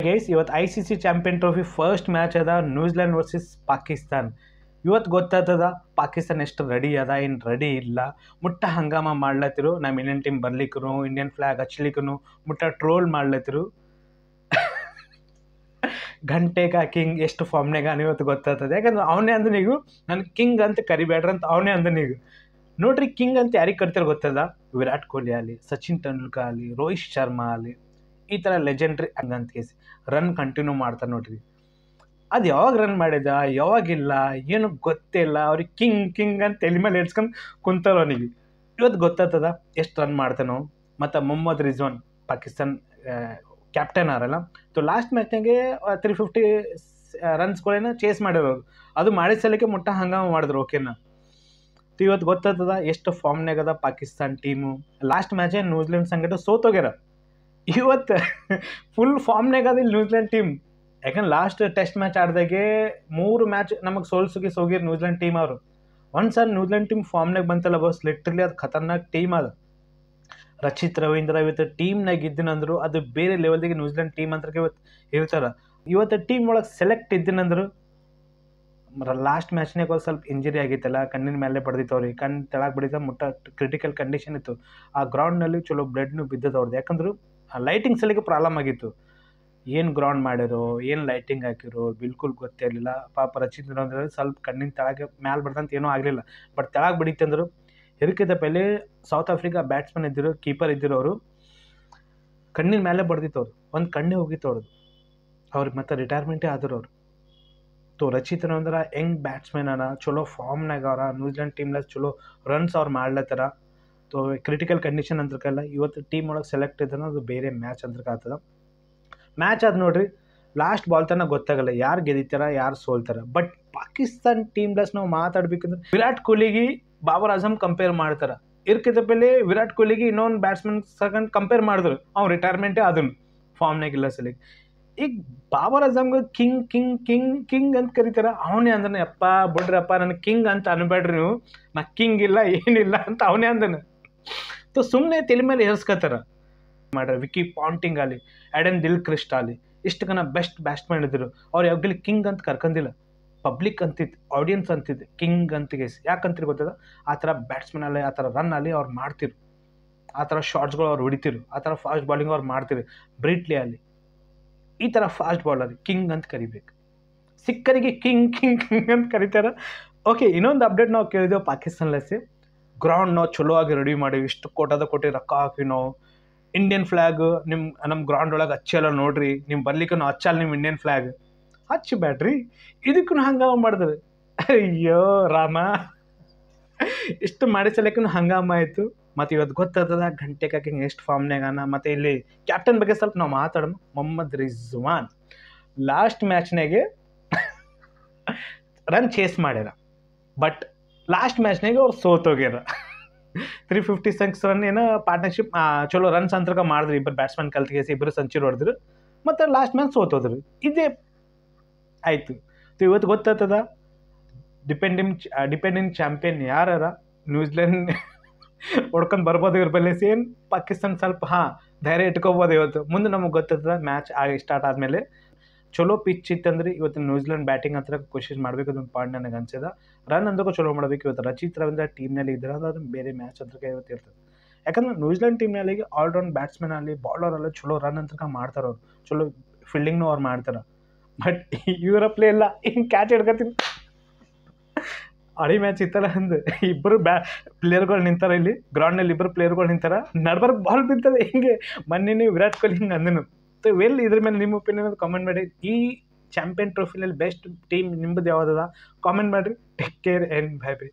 Guys ಇವತ್ತು ICC champion trophy first match ಅದ New Zealand versus Pakistan. ಇವತ್ತು ಗೊತ್ತಾಗ್ತದ ಪಾಕಿಸ್ತಾನ ಎಷ್ಟು ರೆಡಿ ಅದ, ಏನು ರೆಡಿ ಇಲ್ಲ. ಮುಟ್ಟ ಹಂಗಾಮ ಮಾಡ್ಲತ್ತಿರು, ನಮ್ಮ ಇಂಡಿಯನ್ ಟೀಮ್ ಬರ್ಲಿಕ್ಕೂ ಇಂಡಿಯನ್ ಫ್ಲಾಗ್ ಹಚ್ಲಿಕ್ಕೂ ಮುಟ್ಟ ಟ್ರೋಲ್ ಮಾಡ್ಲತ್ತಿರು. ಗಂಟೆಗ ಕಿಂಗ್ ಎಷ್ಟು ಫಾರ್ಮ್ನಾಗ ಇವತ್ತು ಗೊತ್ತಾಗ್ತದೆ. ಯಾಕಂದ್ರೆ ಅವನೇ ಅಂದ ನೀವು ನನ್ನ ಕಿಂಗ್ ಅಂತ ಕರಿಬೇಡ್ರಿ ಅಂತ ಅವನೇ ಅಂದ ನೀವು. ನೋಡ್ರಿ, ಕಿಂಗ್ ಅಂತ ಯಾರಿಗೆ ಕರಿತಾರೆ ಗೊತ್ತದ? ವಿರಾಟ್ ಕೊಹ್ಲಿ ಆಗಲಿ, ಸಚಿನ್ ತೆಂಡೂಲ್ಕರ್ ಆಗಲಿ, ರೋಹಿತ್ ಶರ್ಮಾ ಆಗಲಿ, ಈ ಥರ ಲೆಜೆಂಡ್ರಿ ಹಂಗಂತ ಕೇಸಿ ರನ್ ಕಂಟಿನ್ಯೂ ಮಾಡ್ತಾರೆ ನೋಡ್ರಿ. ಅದು ಯಾವಾಗ ರನ್ ಮಾಡಿದ ಯಾವಾಗಿಲ್ಲ ಏನು ಗೊತ್ತಿಲ್ಲ. ಅವ್ರಿಗೆ ಕಿಂಗ್ ಕಿಂಗ್ ಅಂತ ತಲೆ ಮೇಲೆ ಎಡ್ಸ್ಕೊಂಡು ಕುಂತಾರ. ಅವನಿಗೆ ಇವತ್ತು ಗೊತ್ತಾಗ್ತದ ಎಷ್ಟು ರನ್ ಮಾಡ್ತಾನೋ. ಮತ್ತು ಮೊಹಮ್ಮದ್ ರಿಜ್ವಾನ್ ಪಾಕಿಸ್ತಾನ್ ಕ್ಯಾಪ್ಟನ್ ಆರಲ್ಲ, ಲಾಸ್ಟ್ ಮ್ಯಾಚ್ನಾಗೆ 350 ರನ್ಸ್ಗಳೇನ ಚೇಸ್ ಮಾಡಿರೋರು. ಅದು ಮಾಡಿದ ಸಲಕ್ಕೆ ಮುಟ್ಟ ಹಂಗಾಮ ಮಾಡಿದ್ರು. ಓಕೆನಾ, ಇವತ್ತು ಗೊತ್ತಾಗ್ತದ ಎಷ್ಟು ಫಾರ್ಮ್ನಾಗದ ಪಾಕಿಸ್ತಾನ್ ಟೀಮು. ಲಾಸ್ಟ್ ಮ್ಯಾಚೇ ನ್ಯೂಜಿಲೆಂಡ್ ಸಂಗಟ ಸೋತೋಗ್ಯಾರ. ಇವತ್ತು ಫುಲ್ ಫಾರ್ಮ್ನಾಗದ ಇಲ್ಲಿ ನ್ಯೂಜಿಲೆಂಡ್ ಟೀಮ್. ಯಾಕಂದ್ರೆ ಲಾಸ್ಟ್ ಟೆಸ್ಟ್ ಮ್ಯಾಚ್ ಆಡ್ದಾಗೆ 3 ಮ್ಯಾಚ್ ನಮಗೆ ಸೋಗಿರ್ ನ್ಯೂಜಿಲೆಂಡ್ ಟೀಮ್ ಅವರು. ಒಂದ್ಸಲ ನ್ಯೂಜಿಲೆಂಡ್ ಟೀಮ್ ಫಾರ್ಮ್ನಾಗ ಬಂತಲ್ಲ ಬಸ್, ಲಿಟ್ರಲಿ ಅದು ಖತರ್ನಾಕ್ ಟೀಮ್ ಅದು. ರಚಿತ್ ರವೀಂದ್ರ ಇವತ್ತು ಟೀಮ್ನಾಗ ಇದ್ದೀನಂದ್ರು ಅದು ಬೇರೆ ಲೆವೆಲ್ದಾಗೆ ನ್ಯೂಜಿಲೆಂಡ್ ಟೀಮ್ ಅಂತ ಇವತ್ತು ಇರ್ತಾರೆ. ಇವತ್ತು ಟೀಮ್ ಒಳಗೆ ಸೆಲೆಕ್ಟ್ ಇದ್ದೀನಂದ್ರು ಲಾಸ್ಟ್ ಮ್ಯಾಚ್ನಾಗ ಒಂದು ಸ್ವಲ್ಪ ಇಂಜರಿ ಆಗಿತ್ತಲ್ಲ, ಕಣ್ಣಿನ ಮೇಲೆ ಬಡ್ದಿತ್ತವ್ರಿ, ಕಣ್ಣು ತೆಳಗೆ ಬಡಿದ ಮುಟ್ಟ ಕ್ರಿಟಿಕಲ್ ಕಂಡೀಷನ್ ಇತ್ತು. ಆ ಗ್ರೌಂಡ್ನಲ್ಲಿ ಚಲೋ ಬ್ಲಡ್ನು ಬಿದ್ದದವ್ರದ್ದು. ಯಾಕಂದ್ರೆ ಆ ಲೈಟಿಂಗ್ ಸಲಿಗೆ ಪ್ರಾಬ್ಲಮ್ ಆಗಿತ್ತು. ಏನು ಗ್ರೌಂಡ್ ಮಾಡಿರೋ, ಏನು ಲೈಟಿಂಗ್ ಹಾಕಿರೋ ಬಿಲ್ಕುಲ್ ಗೊತ್ತೇ ಇರಲಿಲ್ಲ. ಪಾಪ ರಚಿತ್ ರವೀಂದ್ರ ಸ್ವಲ್ಪ ಕಣ್ಣಿನ ತೆಳಗೆ ಮ್ಯಾಲೆ ಬಡ್ದಂತ ಏನೂ ಆಗಲಿಲ್ಲ, ಬಟ್ ತೆಳಗೆ ಬಡಿತಂದ್ರು. ಇದಕ್ಕಿಂತ ಪೆಹಲೆ ಸೌತ್ ಆಫ್ರಿಕಾ ಬ್ಯಾಟ್ಸ್ಮನ್ ಇದ್ದರು, ಕೀಪರ್ ಇದ್ದರು, ಅವರು ಕಣ್ಣಿನ ಮೇಲೆ ಬಡ್ದಿತ್ತವ್ರು, ಒಂದು ಕಣ್ಣೇ ಹೋಗಿತ್ತು ಅವ್ರದ್ದು. ಅವ್ರಿಗೆ ಮತ್ತೆ ರಿಟೈರ್ಮೆಂಟೇ ಆದರು ಅವರು. ರಚಿತ್ ರವೀಂದ್ರ ಯಂಗ್ ಬ್ಯಾಟ್ಸ್ಮನ್ ಅನ, ಚಲೋ ಫಾರ್ಮ್ನಾಗ ಅವ್ರ, ನ್ಯೂಜಿಲೆಂಡ್ ಟೀಮ್ನಾಗ ಚಲೋ ರನ್ಸ್ ಅವ್ರು ಮಾಡ್ಲತ್ತಾರ. ಕ್ರಿಟಿಕಲ್ ಕಂಡೀಷನ್ ಅಂತಕಲ್ಲ ಇವತ್ತು ಟೀಮ್ ಒಳಗೆ ಸೆಲೆಕ್ಟ್ ಇದ್ದಾನ, ಅದು ಬೇರೆ ಮ್ಯಾಚ್ ಅಂತಕ್ಕೆ ಆಗ್ತದ. ಮ್ಯಾಚ್ ಅದು ನೋಡ್ರಿ, ಲಾಸ್ಟ್ ಬಾಲ್ ತನಕ ಗೊತ್ತಾಗಲ್ಲ ಯಾರು ಗೆದಿತಾರ ಯಾರು ಸೋಲ್ತಾರ. ಬಟ್ ಪಾಕಿಸ್ತಾನ್ ಟೀಮ್ಲೆಸ್ ನಾವು ಮಾತಾಡ್ಬೇಕಂದ್ರೆ ವಿರಾಟ್ ಕೊಹ್ಲಿಗೆ ಬಾಬರ್ ಆಜಮ್ ಕಂಪೇರ್ ಮಾಡ್ತಾರೆ. ಇದಕ್ಕಿಂತ ಪೆಹಲೆ ವಿರಾಟ್ ಕೊಹ್ಲಿಗೆ ಇನ್ನೊಂದು ಬ್ಯಾಟ್ಸ್ಮನ್ ಸಕಂಡ್ ಕಂಪೇರ್ ಮಾಡಿದ್ರು, ಅವ್ನು ರಿಟೈರ್ಮೆಂಟೇ ಅದನ್ನು ಫಾರ್ಮ್ನಾಗಿಲ್ಲ ಸಲಿಗೆ. ಈಗ ಬಾಬರ್ ಆಜಮ್ಗೆ ಕಿಂಗ್ ಕಿಂಗ್ ಕಿಂಗ್ ಕಿಂಗ್ ಅಂತ ಕರೀತಾರೆ. ಅವನೇ ಅಂದನು, ಅಪ್ಪ ಬಿಡ್ರಪ್ಪ ನನಗೆ ಕಿಂಗ್ ಅಂತ ಅನ್ಬೇಡ್ರಿ ನೀವು, ನಾ ಕಿಂಗ್ ಇಲ್ಲ ಏನಿಲ್ಲ ಅಂತ ಅವನೇ ಅಂದನು. ಸುಮ್ಮನೆ ತಲೆ ಮೇಲೆ ಏರ್ಸ್ಕೊತಾರ ಮಾಡ್ರೆ. ವಿಕಿ ಪಾಂಟಿಂಗ್ ಆಗಲಿ, ಆ್ಯಡನ್ ದಿಲ್ಕ್ರಿಸ್ಟ್ ಆಗಲಿ, ಇಷ್ಟಕ್ಕನ ಬೆಸ್ಟ್ ಬ್ಯಾಟ್ಸ್ಮನ್ ಇದ್ರು. ಅವ್ರು ಯಾವಾಗಲಿ ಕಿಂಗ್ ಅಂತ ಕರ್ಕೊಂಡಿಲ್ಲ, ಪಬ್ಲಿಕ್ ಅಂತಿತ್ತು, ಆಡಿಯನ್ಸ್ ಅಂತಿದ್ದು ಕಿಂಗ್ ಅಂತಿಗೆ. ಯಾಕಂತೀರಿ ಗೊತ್ತದ? ಆ ಥರ ಬ್ಯಾಟ್ಸ್ಮನ್ ಅಲ್ಲಿ, ಆ ಥರ ರನ್ ಅಲ್ಲಿ ಅವ್ರು ಮಾಡ್ತಿರು, ಆ ಥರ ಶಾರ್ಟ್ಸ್ಗಳು ಅವ್ರು ಹೊಡಿತಿರು, ಆ ಥರ ಫಾಸ್ಟ್ ಬಾಲಿಂಗ್ ಅವ್ರು ಮಾಡ್ತಿರು. ಬ್ರೀಟ್ಲಿ ಅಲ್ಲಿ ಈ ಥರ ಫಾಸ್ಟ್ ಬಾಲರ್ ಕಿಂಗ್ ಅಂತ ಕರಿಬೇಕು. ಸಿಕ್ಕರಿಗೆ ಕಿಂಗ್ ಕಿಂಗ್ ಕಿಂಗ್ ಅಂತ ಕರೀತಾರೆ. ಓಕೆ, ಇನ್ನೊಂದು ಅಪ್ಡೇಟ್ ನಾವು ಕೇಳಿದೆವು ಪಾಕಿಸ್ತಾನ್ಲೆಸಿ. ಗ್ರೌಂಡ್ ನಾವು ಚಲೋ ಆಗಿ ರೆಡಿ ಮಾಡಿವಿ, ಇಷ್ಟು ಕೋಟಿ ರೊಕ್ಕ ಹಾಕಿ ನಾವು ಇಂಡಿಯನ್ ಫ್ಲಾಗ್ ನಮ್ಮ ಗ್ರೌಂಡ್ ಒಳಗೆ ಹಚ್ಚಲ್ಲ ನೋಡ್ರಿ, ನೀವು ಬರ್ಲಿಕ್ಕೆ ನಾವು ಹಚ್ಚಲ್ಲ ನಿಮ್ಮ ಇಂಡಿಯನ್ ಫ್ಲಾಗ್. ಹಚ್ಚಿ ಬ್ಯಾಡ್ರಿ, ಇದಕ್ಕೂ ಹಂಗಾಮ ಮಾಡಿದ್ರು. ಅಯ್ಯೋ ರಾಮ, ಇಷ್ಟು ಮಾಡಿ ಸಲಕ್ಕೂ ಹಂಗಾಮ ಆಯಿತು. ಮತ್ತು ಇವತ್ತು ಗೊತ್ತಾಗ್ತದ ಗಂಟೆ ಕಾಕಿಂಗ್ ಎಷ್ಟು ಫಾರ್ಮ್ನಾಗಾನ. ಮತ್ತು ಇಲ್ಲಿ ಕ್ಯಾಪ್ಟನ್ ಬಗ್ಗೆ ಸ್ವಲ್ಪ ನಾವು ಮಾತಾಡೋಣ. ಮೊಹಮ್ಮದ್ ರಿಜ್ವಾನ್ ಲಾಸ್ಟ್ ಮ್ಯಾಚ್ನಾಗೆ ರನ್ ಚೇಸ್ ಮಾಡ್ಯಾರ, ಬಟ್ ಲಾಸ್ಟ್ ಮ್ಯಾಚ್ನಾಗೆ ಅವ್ರು ಸೋತೋಗ್ಯಾರ. 356 ರನ್ ಏನೋ ಪಾರ್ಟ್ನರ್ಶಿಪ್ ಚಲೋ ರನ್ಸ್ ಅಂತಕ ಮಾಡಿದ್ರು. ಇಬ್ಬರು ಬ್ಯಾಟ್ಸ್ಮನ್ ಕಲ್ತಿಗೆಸಿ ಇಬ್ಬರು ಸೆಂಚುರಿ ಹೊಡೆದ್ರು, ಮತ್ತು ಲಾಸ್ಟ್ ಮ್ಯಾಚ್ ಸೋತೋದ್ರು. ಇದೇ ಆಯಿತು. ಇವತ್ತು ಗೊತ್ತಾಗ್ತದ ಡಿಪೆಂಡಿಂಗ್ ಚಾಂಪಿಯನ್ ಯಾರ ನ್ಯೂಜಿಲೆಂಡ್ ಹೊಡ್ಕೊಂಡು ಬರ್ಬೋದು ಇವ್ರ ಬಲ್ಲೆ. ಸೇಮ್ ಪಾಕಿಸ್ತಾನ ಸ್ವಲ್ಪ ಧೈರ್ಯ ಇಟ್ಕೋಬೋದು. ಇವತ್ತು ಮುಂದೆ ನಮಗೆ ಗೊತ್ತಾಗ್ತದ ಮ್ಯಾಚ್ ಸ್ಟಾರ್ಟ್ ಆದಮೇಲೆ. ಚಲೋ ಪಿಚ್ ಇತ್ತಂದ್ರೆ ಇವತ್ತು ನ್ಯೂಜಿಲೆಂಡ್ ಬ್ಯಾಟಿಂಗ್ ಅಂತ ಕೋಶಿಶ್ ಮಾಡಬೇಕು. ಅದೊಂದು ಪಾಯಿಂಟ್ ನನಗೆ ಅನ್ಸಿದ. ರನ್ ಅಂದ್ರೂ ಚಲೋ ಮಾಡಬೇಕು. ಇವತ್ತು ರಚಿತ್ ರವೀಂದ್ರ ಟೀಮ್ನಲ್ಲಿ ಇದ್ರೆ ಅದು ಬೇರೆ ಮ್ಯಾಚ್ ಅಂತ ಇವತ್ತು ಇರ್ತದೆ. ಯಾಕಂದ್ರೆ ನ್ಯೂಜಿಲೆಂಡ್ ಟೀಮ್ನಲ್ಲಿ ಆಲ್ರೌಂಡ್ ಬ್ಯಾಟ್ಸ್ಮನ್ ಆಗಲಿ ಬಾಲರ್ ಅಲ್ಲ ಚಲೋ ರನ್ ಅಂತ ಮಾಡ್ತಾರೆ ಅವ್ರು, ಚಲೋ ಫೀಲ್ಡಿಂಗ್ನೂ ಅವ್ರು ಮಾಡ್ತಾರೆ. ಬಟ್ ಇವರ ಪ್ಲೇ ಎಲ್ಲ ಹಿಂಗೆ ಕ್ಯಾಚ್ ಹಿಡ್ಕೊತೀನಿ. ಅಡಿ ಮ್ಯಾಚ್ ಇತ್ತಲ್ಲ ಅಂದು ಇಬ್ಬರು ಪ್ಲೇಯರ್ಗಳು ನಿಂತಾರೆ ಇಲ್ಲಿ ಗ್ರೌಂಡ್ನಲ್ಲಿ, ಇಬ್ಬರು ಪ್ಲೇಯರ್ಗಳು ನಿಂತಾರ, ನಡ್ಬರ್ ಬಾಲ್ ಬಿರ್ತದೆ ಹಿಂಗೆ. ಮೊನ್ನೆ ವಿರಾಟ್ ಕೊಹ್ಲಿ ಹಿಂಗೆ ಅಂದನು. ಇದ್ರ ಮೇಲೆ ನಿಮ್ಮ ಒಪಿನಿಯನ್ ಕಾಮೆಂಟ್ ಮಾಡಿ. ಈ ಚಾಂಪಿಯನ್ ಟ್ರೋಫಿನಲ್ಲಿ ಬೆಸ್ಟ್ ಟೀಮ್ ನಿಮ್ಮದು ಯಾವುದದ ಕಾಮೆಂಟ್ ಮಾಡಿರಿ. Take care and bye bye.